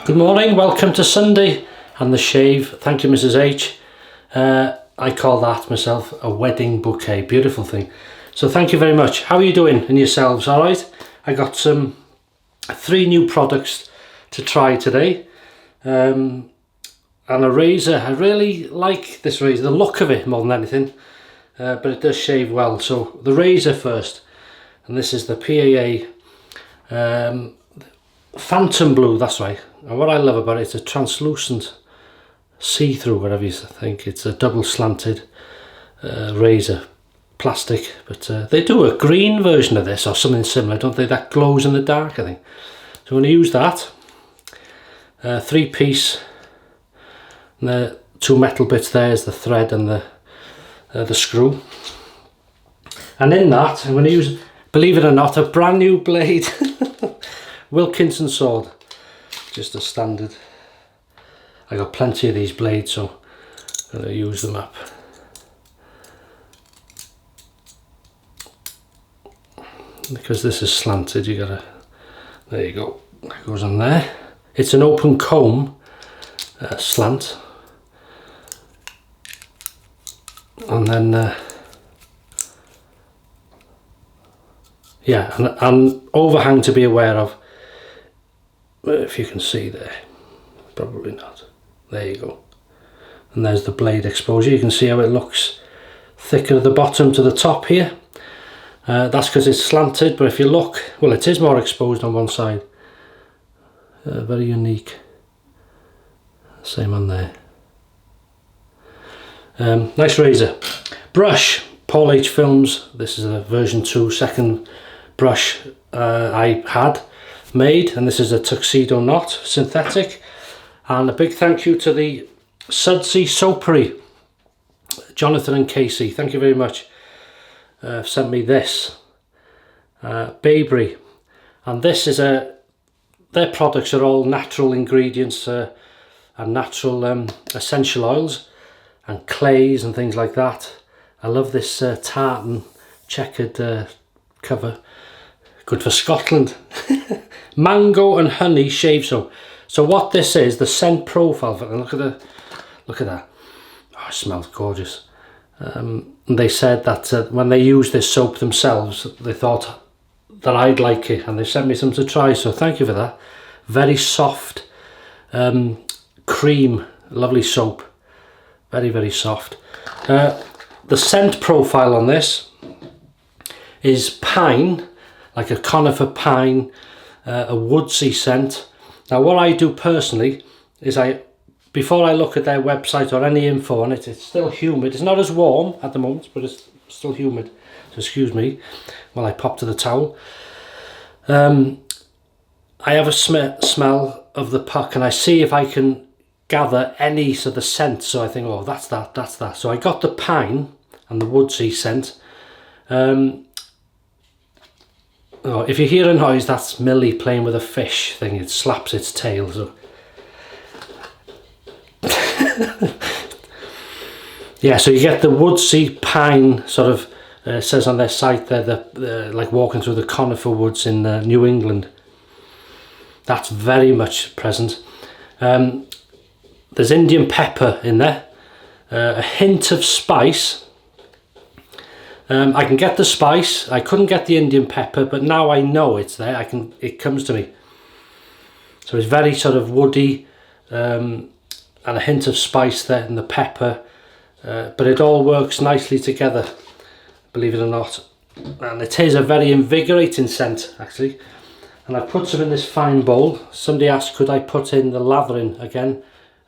Good morning, welcome to Sunday and the shave. Thank you, Mrs. H. I call that myself a wedding bouquet, beautiful thing. So thank you very much. How are you doing and yourselves? All right, I got 3 new products to try today, and a razor. I really like this razor, the look of it more than anything, but it does shave well. So the razor first, and this is the P.A.A. Phantom Blue, that's right. And what I love about it, it's a translucent see-through, whatever you think. It's a double slanted razor, plastic, but they do a green version of this or something similar, don't they? That glows in the dark, I think. So I'm going to use that 3-piece, and the 2 metal bits there is the thread and the screw, and in that I'm going to use, believe it or not, a brand new blade. Wilkinson sword, just a standard. I got plenty of these blades, so I'm going to use them up. Because this is slanted, you gotta, there you go, that goes on there. It's an open comb slant, and then yeah, and overhang to be aware of. If you can see there, probably not. There you go. And there's the blade exposure. You can see how it looks thicker at the bottom to the top here. That's because it's slanted, but if you look, well, it is more exposed on one side. Very unique. Same on there. Nice razor. Brush, PaulHFilms. This is a version 2, second brush I had made, and this is a tuxedo knot, synthetic. And a big thank you to the Sudsy Soapery, Jonathan and Casey, thank you very much. Sent me this Bayberry, and this is their products are all natural ingredients and natural essential oils and clays and things like that. I love this tartan checkered cover, good for Scotland. Mango and honey shave soap. So what this is, the scent profile, and look at that. Oh, it smells gorgeous. They said that when they used this soap themselves, they thought that I'd like it, and they sent me some to try, so thank you for that. Very soft cream, lovely soap, very, very soft. The scent profile on this is pine, like a conifer pine, a woodsy scent. Now what I do personally is before I look at their website or any info on it, it's still humid. It's not as warm at the moment, but it's still humid. So excuse me while I pop to the towel. I have a smell of the puck, and I see if I can gather any sort of scent. So I think, oh, that's that, that's that. So I got the pine and the woodsy scent. Oh, if you hear a noise, that's Millie playing with a fish thing. It slaps its tail. So yeah, so you get the woodsy pine sort of. It says on their site there, like walking through the conifer woods in New England. That's very much present. There's Indian pepper in there, a hint of spice. I can get the spice. I couldn't get the Indian pepper, but now I know it's there. It comes to me. So it's very sort of woody, and a hint of spice there in the pepper, but it all works nicely together, believe it or not. And it is a very invigorating scent, actually. And I put some in this fine bowl. Somebody asked, could I put in the lathering again?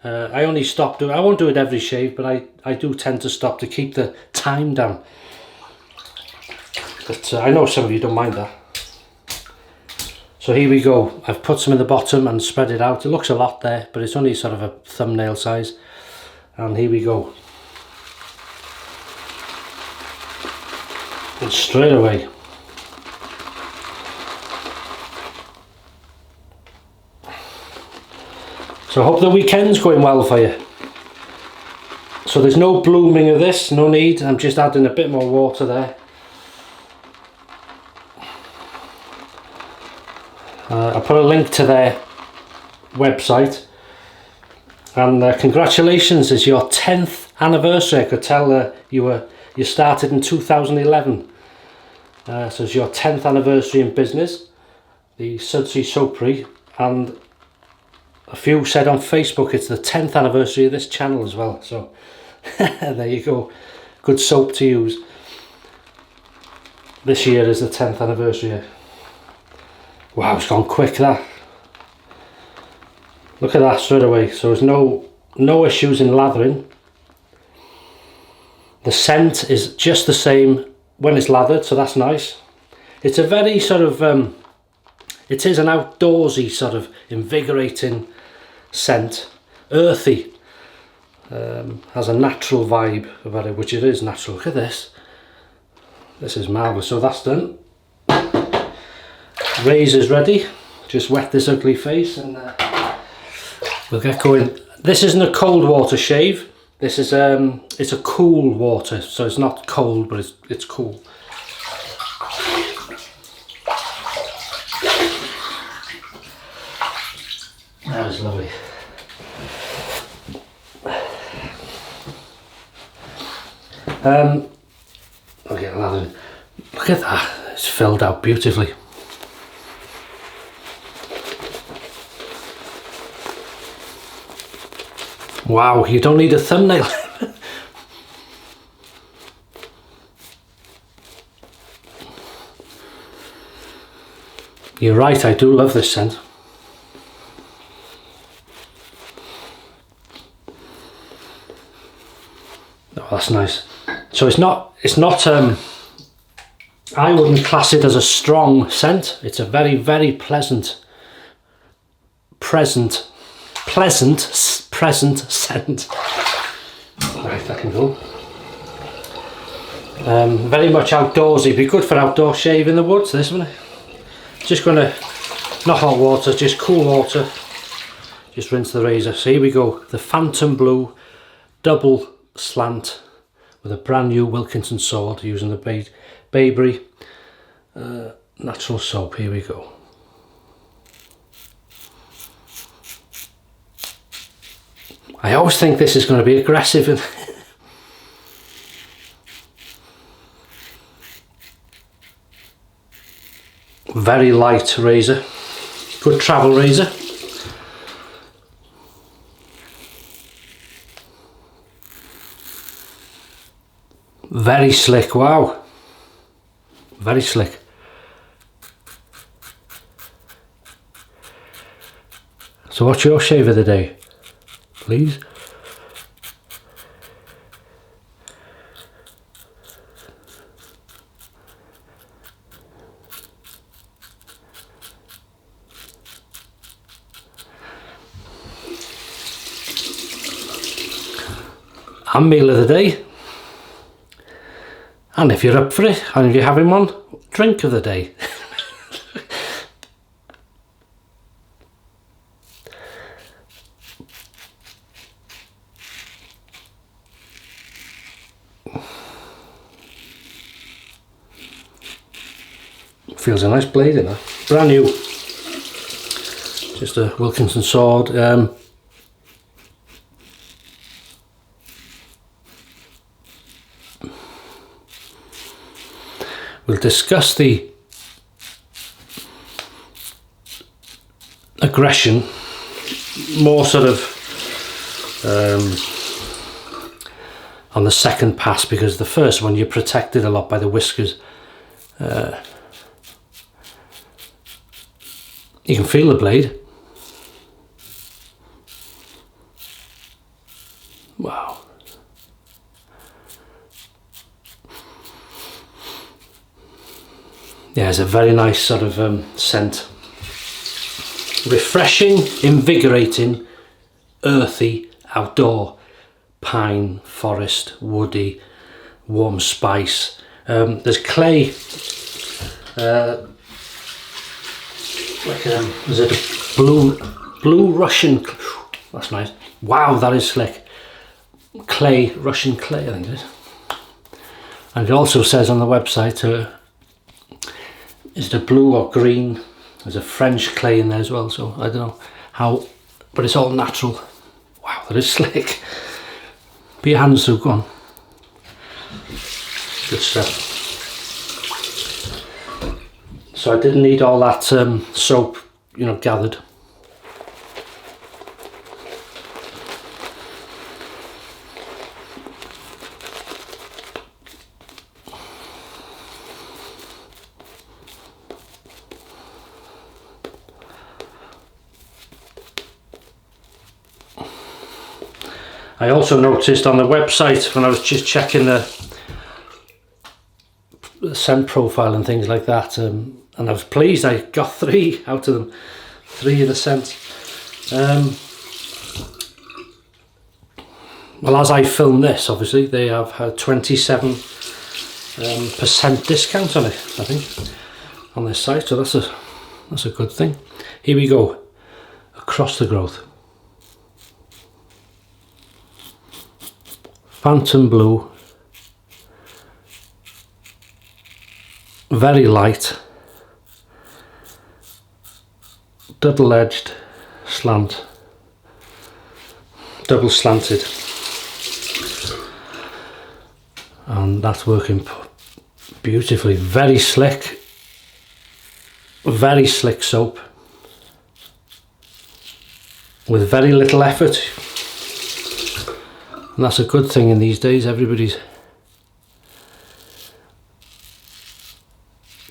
I only stopped doing. I won't do it every shave, but I do tend to stop to keep the time down. But I know some of you don't mind that. So here we go. I've put some in the bottom and spread it out. It looks a lot there, but it's only sort of a thumbnail size. And here we go. And straight away. So I hope the weekend's going well for you. So there's no blooming of this, no need. I'm just adding a bit more water there. I put a link to their website. And congratulations, it's your 10th anniversary. I could tell you started in 2011. So it's your 10th anniversary in business, the Sudsy Soapery, and a few said on Facebook it's the 10th anniversary of this channel as well. So there you go, good soap to use. This year is the 10th anniversary. Wow, it's gone quick, that. Look at that straight away. So there's no issues in lathering. The scent is just the same when it's lathered, so that's nice. It's a very sort of it is an outdoorsy sort of invigorating scent, earthy, has a natural vibe about it, which it is natural. Look at this. This is marvellous. So that's done. Razor's ready. Just wet this ugly face and we'll get going. This isn't a cold water shave. This is it's a cool water, so it's not cold, but it's cool. That was lovely. I'll get lathered. Look at that, it's filled out beautifully. Wow, you don't need a thumbnail. You're right, I do love this scent. Oh, that's nice. So it's not I wouldn't class it as a strong scent. It's a very, very pleasant scent. Right, that can go. Very much outdoorsy. Be good for outdoor shave in the woods, this one. Just gonna, not hot water, just cool water. Just rinse the razor. So here we go. The Phantom Blue double slant with a brand new Wilkinson sword using the Bayberry natural soap. Here we go. I always think this is going to be aggressive and very light razor, good travel razor. Very slick, wow, very slick. So what's your shave of the day, please? And meal of the day. And if you're up for it, and if you're having one, drink of the day. Feels a nice blade in that. Brand new. Just a Wilkinson sword. We'll discuss the aggression more sort of on the second pass, because the first one you're protected a lot by the whiskers. You can feel the blade. Wow. Yeah, it's a very nice sort of scent. Refreshing, invigorating, earthy, outdoor, pine, forest, woody, warm spice. There's clay. Is it a blue Russian? That's nice. Wow, that is slick. Clay, Russian clay, I think it is. And it also says on the website, is it a blue or green? There's a French clay in there as well, so I don't know how but it's all natural. Wow, that is slick. Put your hands through, go on. Good stuff. So I didn't need all that soap, you know, gathered. I also noticed on the website when I was just checking the scent profile and things like that, and I was pleased I got 3 out of them, 3 of the scents. Well, as I film this, obviously they have a 27% discount on it, I think, on this site, so that's a good thing. Here we go, Across the Growth. Phantom blue, very light, double-edged slant, double slanted, and that's working beautifully. Very slick soap with very little effort. And that's a good thing in these days. Everybody's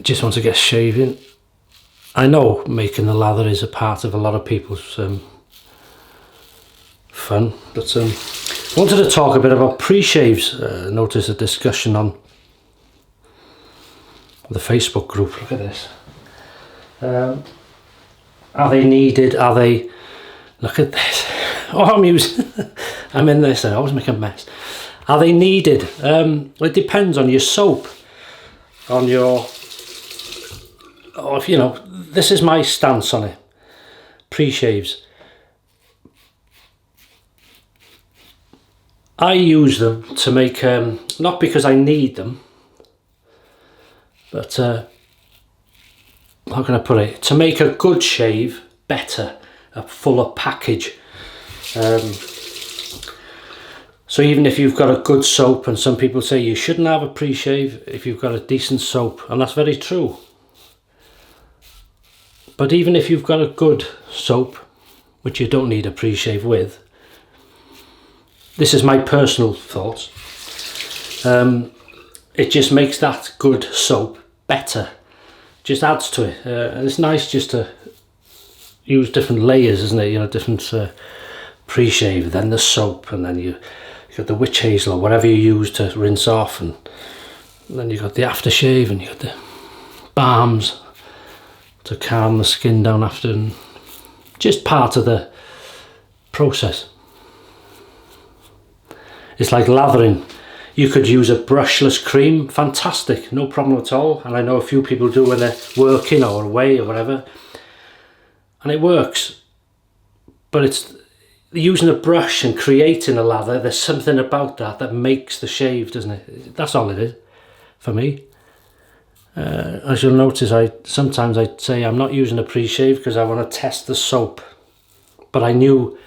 just wants to get shaving. I know making the lather is a part of a lot of people's fun, but I wanted to talk a bit about pre-shaves. Noticed a discussion on the Facebook group. Look at this. Are they needed? Are they? Look at this. Oh, I'm using. I'm in this. I always make a mess. Are they needed? It depends on your soap, on your. Or if you know, this is my stance on it. Pre-shaves. I use them to make not because I need them, but how can I put it? To make a good shave better, a fuller package. So even if you've got a good soap, and some people say you shouldn't have a pre-shave if you've got a decent soap, and that's very true. But even if you've got a good soap, which you don't need a pre-shave with, this is my personal thoughts, it just makes that good soap better, just adds to it. And it's nice just to use different layers, isn't it? You know, different pre-shave, then the soap, and then you got the witch hazel or whatever you use to rinse off, and then you got the aftershave, and you got the balms to calm the skin down after, and just part of the process. It's like lathering. You could use a brushless cream, fantastic, no problem at all. And I know a few people do when they're working or away or whatever, and it works. But it's using a brush and creating a lather. There's something about that makes the shave, doesn't it? That's all it is for me. As you'll notice, sometimes I say I'm not using a pre-shave because I want to test the soap, but I knew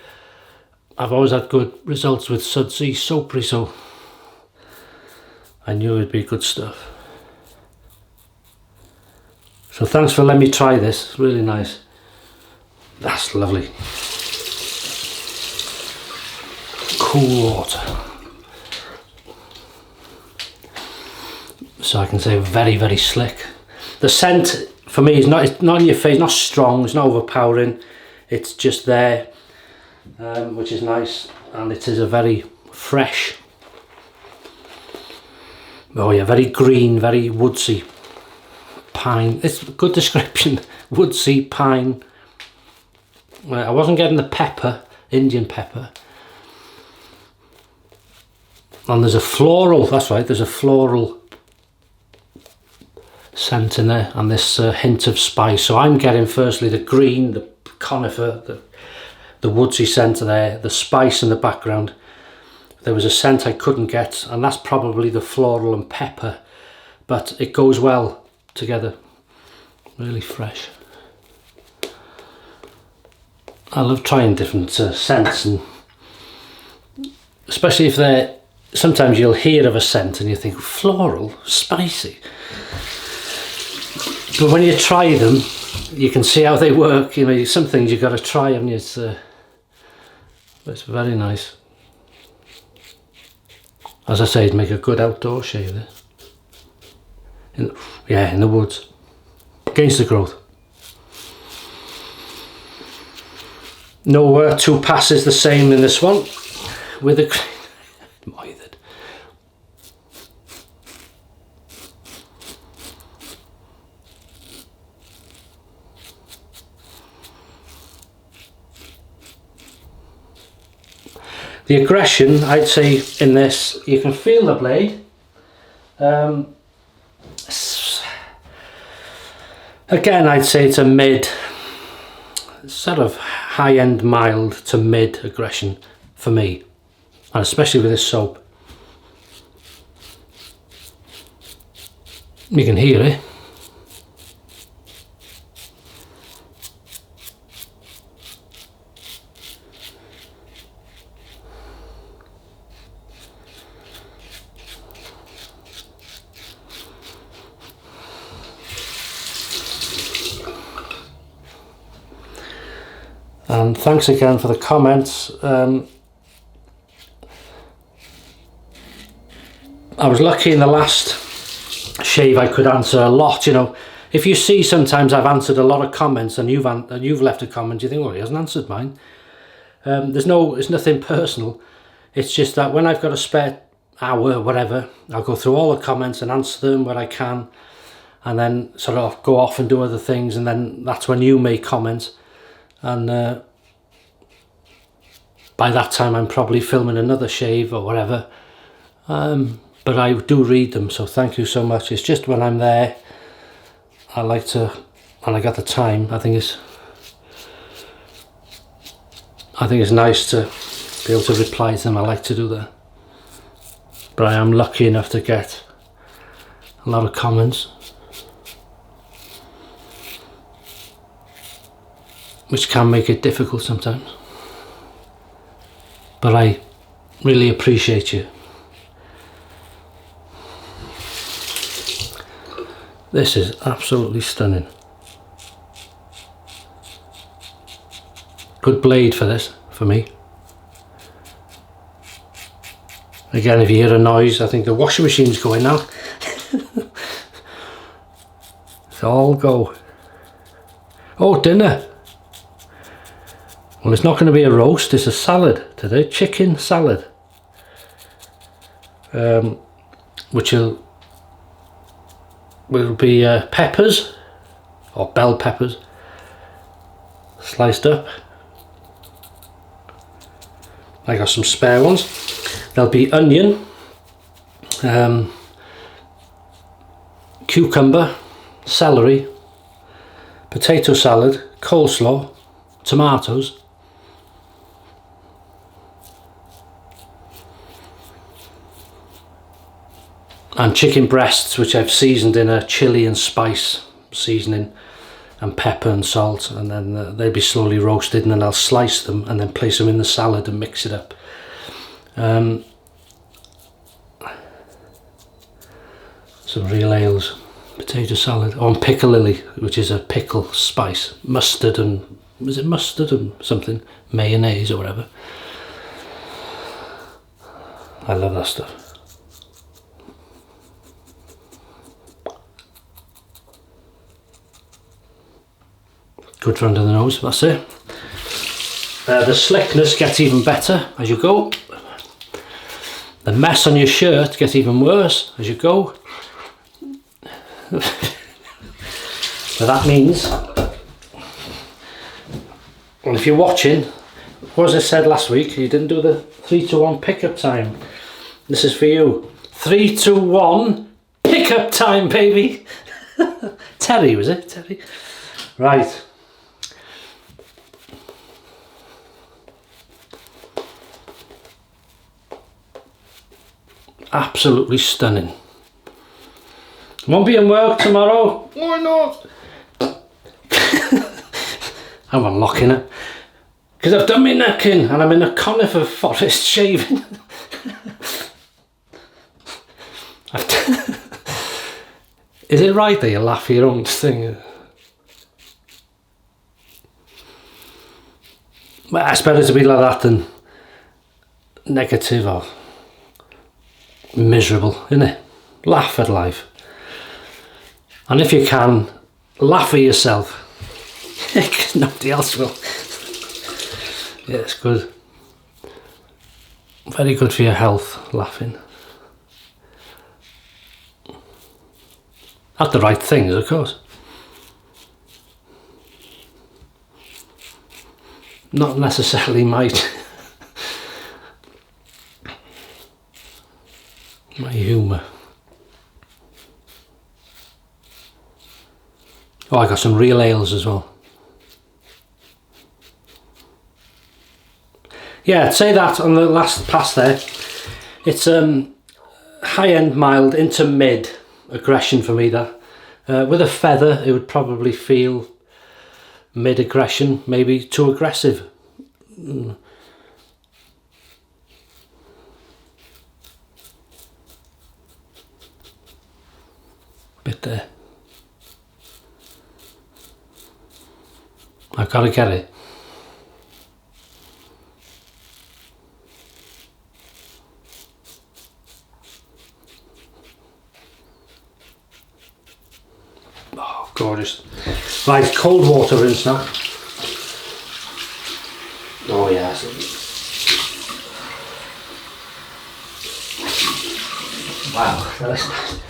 I've always had good results with Sudsy Soapery, so I knew it'd be good stuff. So thanks for letting me try this. It's really nice. That's lovely. Cool water. So I can say very, very slick. The scent for me is it's not in your face, not strong, it's not overpowering. It's just there, which is nice, and it is a very fresh. Oh yeah, very green, very woodsy pine. It's a good description. Woodsy pine. I wasn't getting the pepper, Indian pepper. And there's a floral, that's right, there's a floral scent in there, and this hint of spice. So I'm getting firstly the green, the conifer, the woodsy scent there, the spice in the background. There was a scent I couldn't get, and that's probably the floral and pepper, but it goes well together. Really fresh. I love trying different scents, and especially if they're, sometimes you'll hear of a scent and you think floral, spicy, but when you try them you can see how they work. You know, some things you've got to try, haven't you? It's very nice. As I say, it'd make a good outdoor shave there. In the woods, against the growth. No two passes the same in this one with a moithered. The aggression, I'd say, in this, you can feel the blade. Again, I'd say it's a mid, sort of high-end mild to mid aggression for me, and especially with this soap. You can hear it. And thanks again for the comments. I was lucky in the last shave I could answer a lot. You know, if you see sometimes I've answered a lot of comments and you've left a comment, you think, well, he hasn't answered mine. It's nothing personal. It's just that when I've got a spare hour or whatever, I'll go through all the comments and answer them where I can, and then sort of go off and do other things, and then that's when you make comments. And by that time I'm probably filming another shave or whatever, but I do read them, so thank you so much. It's just when I'm there, I like to, and I got the time, I think it's nice to be able to reply to them. I like to do that, but I am lucky enough to get a lot of comments, which can make it difficult sometimes, but I really appreciate you. This is absolutely stunning. Good blade for this, for me. Again, if you hear a noise, I think the washing machine's going now. It's all go. Oh, dinner. Well, it's not going to be a roast, it's a salad today, chicken salad, which will be peppers, or bell peppers, sliced up. I got some spare ones. There'll be onion, cucumber, celery, potato salad, coleslaw, tomatoes, and chicken breasts, which I've seasoned in a chili and spice seasoning and pepper and salt, and then they'll be slowly roasted, and then I'll slice them and then place them in the salad and mix it up. Some real ales, potato salad, on piccalilli, which is a pickle spice, mustard and, was it mustard and something, mayonnaise or whatever. I love that stuff. Good for under the nose, that's it. The slickness gets even better as you go. The mess on your shirt gets even worse as you go. But that means, well, if you're watching, what as I said last week, you didn't do the 3-to-1 pickup time. This is for you. 3-to-1 pickup time, baby. Terry, was it? Terry? Right. Absolutely stunning. Won't be in work tomorrow. Why not? I'm unlocking it. Because I've done my neck in and I'm in a conifer forest shaving. Is it right that you laugh at your own thing? Well, it's better to be like that than negative or miserable, isn't it? Laugh at life. And if you can, laugh at yourself. Because nobody else will. Yeah, it's good. Very good for your health, laughing. At the right things, of course. Not necessarily my humour. Oh, I got some real ales as well. Yeah, I'd say that on the last pass there. It's high-end mild into mid aggression for me, that. With a feather, it would probably feel mid aggression, maybe too aggressive. Bit there. I've got to get it. Oh, gorgeous. Right, cold water rinse now. Oh yes. Wow, that's nice.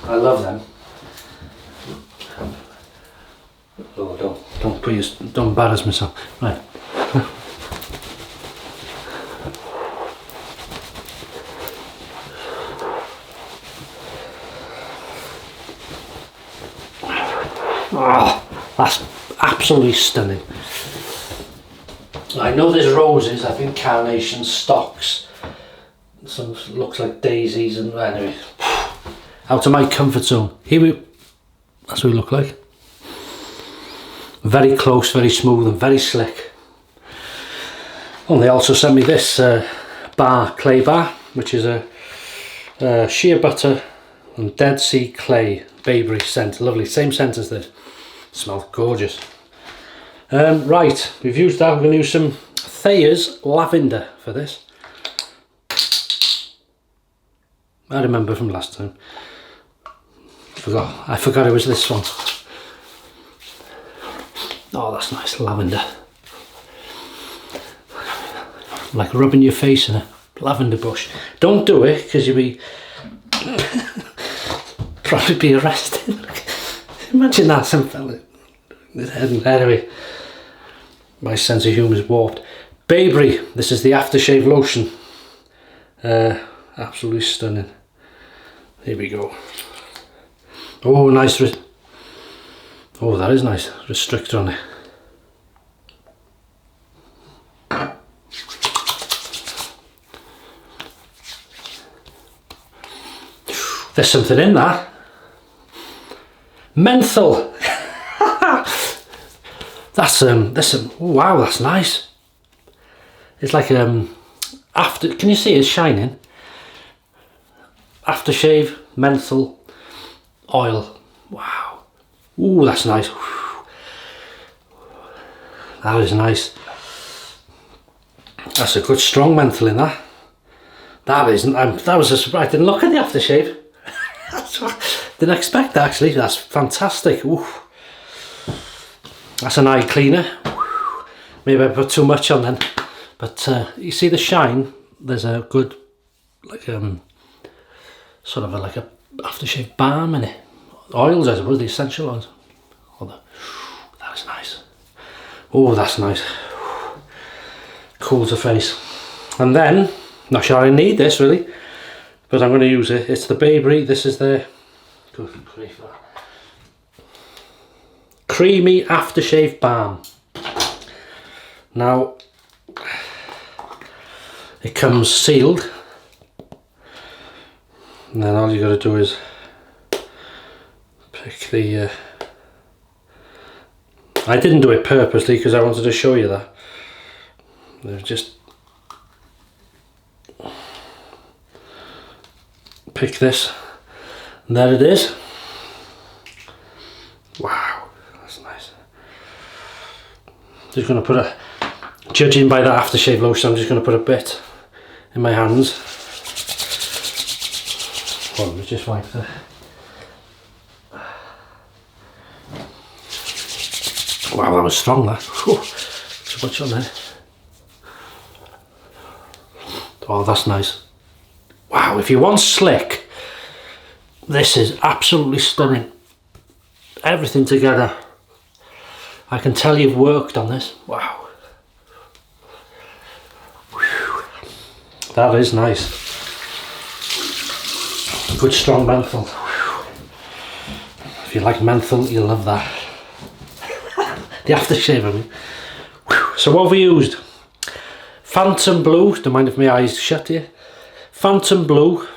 I love them. Oh, don't embarrass myself. Right. Oh, that's absolutely stunning. I know there's roses, I think carnation stocks. Some looks like daisies, and anyway. Out of my comfort zone. That's what we look like. Very close, very smooth and very slick. Oh, and they also sent me this clay bar, which is a shea butter and Dead Sea clay Bayberry scent. Lovely, same scent as this. Smells gorgeous. Right, we've used that. We're going to use some Thayer's Lavender for this. I remember from last time. I forgot it was this one. Oh, that's nice, lavender. Like rubbing your face in a lavender bush. Don't do it, because you'll be probably be arrested. Imagine that, some fella. Anyway, my sense of humour is warped. Bayberry, this is the aftershave lotion. Absolutely stunning. Here we go. Oh, nice. Oh, that is nice. Restrictor on it. There's something in that. Menthol. That's wow, that's nice. It's like after. Can you see it's shining? Aftershave, menthol, oil. Wow. Ooh, that's nice. That is nice. That's a good strong menthol in that. That isn't. That was a surprise. I didn't look at the aftershave. Didn't expect that, actually. That's fantastic. Ooh. That's an eye cleaner. Maybe I put too much on then. But you see the shine. There's a good, like sort of like a aftershave balm in it. Oils, I suppose, the essential oils. That is nice. Oh, that's nice. Cools the face. And then, not sure I need this really, but I'm going to use it. It's the Bayberry. This is the creamy aftershave balm. Now, it comes sealed, and then all you got to do is pick the I didn't do it purposely because I wanted to show you that. Just pick this, and there it is. Wow, that's nice. Just going to put a, judging by that aftershave lotion, I'm just going to put a bit in my hands. Well, let me just wipe the. Wow, that was strong, that. Whew, too much on there. Oh, that's nice. Wow, if you want slick, this is absolutely stunning. Everything together. I can tell you've worked on this. Wow. Whew. That is nice. Good strong menthol. Whew. If you like menthol, you'll love that. The aftershave, I mean. Whew. So what have we used? Phantom Blue, don't mind if my eyes shut here. Phantom Blue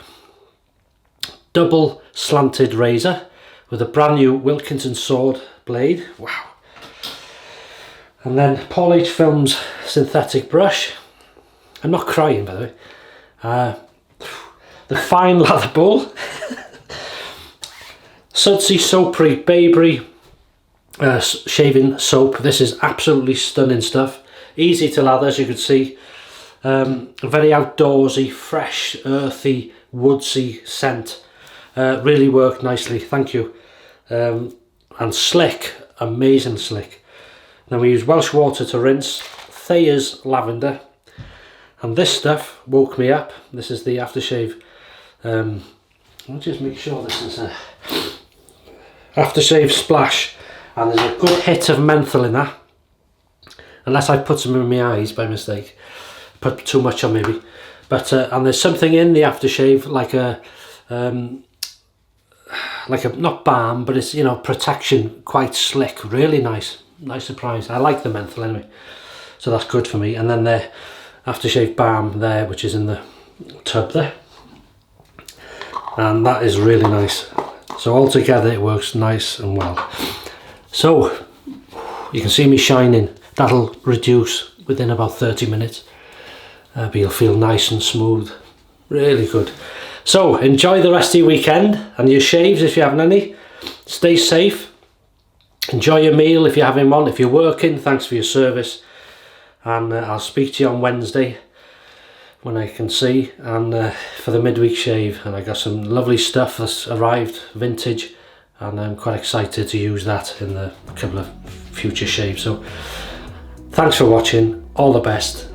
double slanted razor with a brand new Wilkinson sword blade. Wow. And then PaulHFilms synthetic brush. I'm not crying, by the way. The fine lather bowl. Sudsy Soapery Bayberry shaving soap. This is absolutely stunning stuff. Easy to lather, as you can see. Very outdoorsy, fresh, earthy, woodsy scent. Really worked nicely, thank you. And slick, amazing slick. Then we use Welsh water to rinse, Thayer's Lavender, and this stuff woke me up. This is the aftershave. I'll just make sure this is a aftershave splash, and there's a good hit of menthol in that. Unless I put some in my eyes by mistake, put too much on maybe. But and there's something in the aftershave like a not balm, but it's, you know, protection, quite slick, really nice surprise. I like the menthol anyway, so that's good for me. And then the aftershave balm there, which is in the tub there, and that is really nice. So all together it works nice and well. So you can see me shining. That'll reduce within about 30 minutes, but you'll feel nice and smooth, really good. So enjoy the rest of your weekend and your shaves if you haven't any. Stay safe, enjoy your meal if you're having one. If you're working, thanks for your service, and I'll speak to you on Wednesday when I can see, and for the midweek shave. And I got some lovely stuff that's arrived, vintage, and I'm quite excited to use that in a couple of future shaves. So thanks for watching, all the best,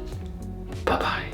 bye bye.